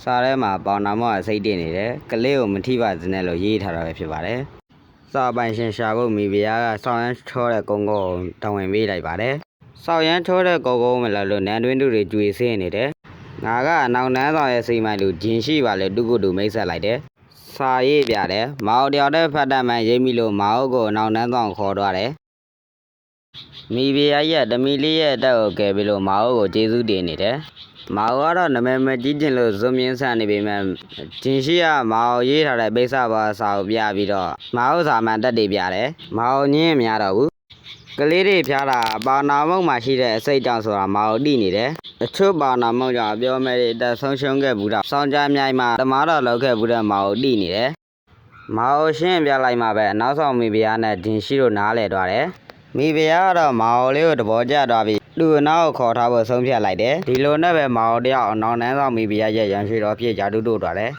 စာထဲမှာပေါင်နာမောကစိတ်တည်နေတယ်ကလေးကိုမထိပါစနဲ့လို့ရေးထားတာပဲဖြစ်ပါတယ်စာပိုင်ရှင်ရှာဖို့မိဖုရားကစောင်းရမ်းထောတဲ့ကုန်းကိုတောင်းဝင်ပေးလိုက်ပါတယ်စောင်းရမ်းထောတဲ့ကုန်းကိုမလာလို့နန်းတွင်းသူတွေကြွေဆင်းနေတယ်ငါကနောက်နန်းဆောင်ရဲ့စိတ်မိုက်လူဂျင်ရှိပါလေတူကိုတူမိတ်ဆက်လိုက်တယ်စာရေးပြတယ်မောင်တယောက်တည်းဖတ်တတ်မှန်ရိပ်မိလို့မောင်ကိုနောက်နန်းဆောင်ခေါ်သွားတယ်မိဖုရားရဲ့တမီလေးရဲ့အတက်ကိုကယ်ပြီးလို့မောင်ကိုကျေးဇူးတင်နေတယ်မောင်ကတော့နမဲမကြီးကျင်လို့ဇွန်မြင်းဆန်နေပေမဲ့ဂျင်ရှိကမောင်ရေးထားတဲ့ပိဿဘာစာကိုပြပြီးတော့မောင်စာမှန်တက်တွေပြတယ်မောင်ညင်းမရတော့ဘူးကလေးတွေဖျားတာပါနာမုံမှာရှိတဲ့အစိတ်ကြောင့်ဆိုတာမောင်တိနေတယ်တချို့ပါနာမုံကြောင့်အပြောမဲ့တွေအသက်ဆုံးရှုံးခဲ့ဘူးတော့စောင်းကြမြိုင်မှာတမားတော်လောက်ခဲ့ဘူးတဲ့မောင်တိနေတယ်မောင်ရှင်းပြလိုက်မှပဲနောက်ဆောင်မိဖုရားနဲ့ဂျင်ရှိတို့နားလဲသွားတယ်မိဖုရားကတော့မောင်လေးကိုသဘောကျသွားပြီးသူ့ကိုနောက်ခေါ်ထားဖို့ဆုံးဖြတ်လိုက်တယ်ဒီလိုနဲ့ပဲမောင်တယောက်နောက်နန်းဆောင်မိဖုရားရဲ့ရန်ရှိတော်ဖြစ်ကြတူတို့သွားတယ်